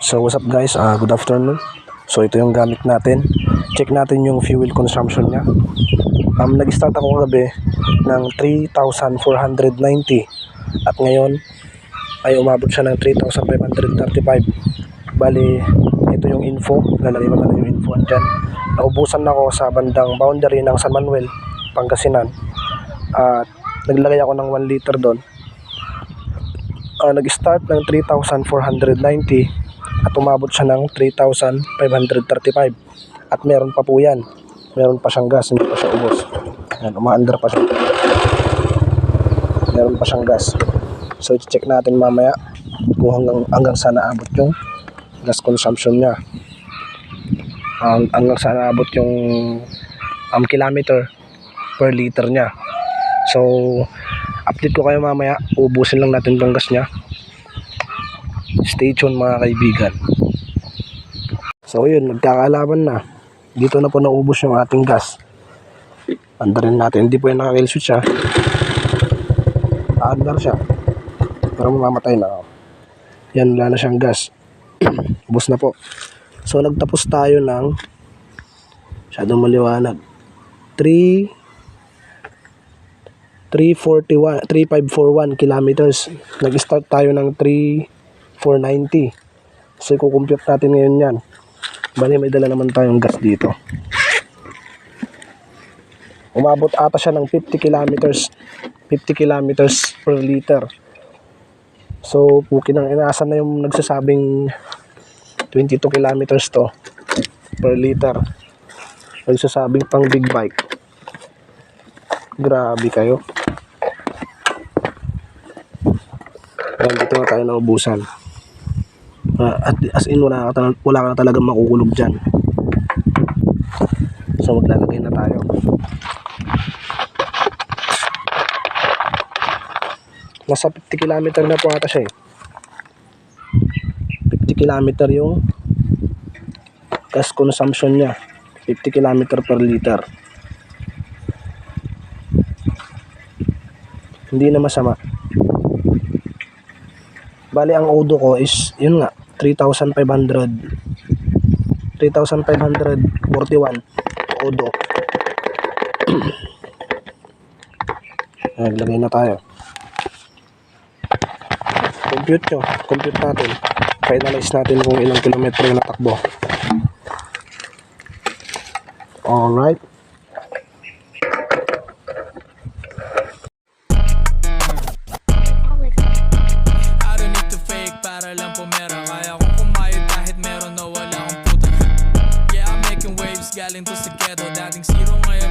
So what's up guys, good afternoon. So ito yung gamit natin. Check natin yung fuel consumption niya. Nag-start ako kagabi ng 3,490 at ngayon ay umabot siya ng 3,535. Bali, ito yung info. Lalagay ko na lang yung info andyan. Naubusan ako sa bandang boundary ng San Manuel, Pangasinan. At naglagay ako ng 1 liter doon. Nag-start ng 3,490 at umabot siya ng 3,535 at meron pa po yan, meron pa siyang gas, hindi pa siya ubos. Ayan, umaandar pa siya, meron pa siyang gas. So i-check natin mamaya kung hanggang saan naabot yung gas consumption niya, hanggang saan naabot yung kilometer per liter niya. So update ko kayo mamaya, ubusin lang natin yung gas niya. Stay tuned mga kaibigan. So yun, nagkakaalaman na. Dito na po naubos yung ating gas. Andarin natin, hindi po yan naka-kill switch ha. Aandar siya, pero mamamatay na. Yan, wala na siyang gas. Ubos na po. So nagtapos tayo ng masyadong maliwanag 3,541 kilometers. Nag-start tayo ng 3,490. So i-compute natin ngayon yan. Bali may dala naman tayong gas dito. Umabot ata siya ng 50 kilometers per liter. So pukinang inaasan na yung nagsasabing 22 kilometers to per liter. Nagsasabing pang big bike. Grabe kayo. Ayan, dito na tayo naubusan. At as in wala ka na talagang makukulog dyan. So maglalagay na tayo. Nasa 50 kilometer na po ata siya 50 kilometer yung gas consumption niya. 50 kilometer per liter. Hindi na masama. Bali ang odo ko is yun nga 3,541 odo. Naglagay na tayo. Compute natin. Finalize natin kung ilang kilometro yung natakbo. Alright. Para lang pumera, kaya kong kumayod kahit meron na wala akong puta. Yeah, I'm making waves, galing to sa ghetto. Dating zero ngayon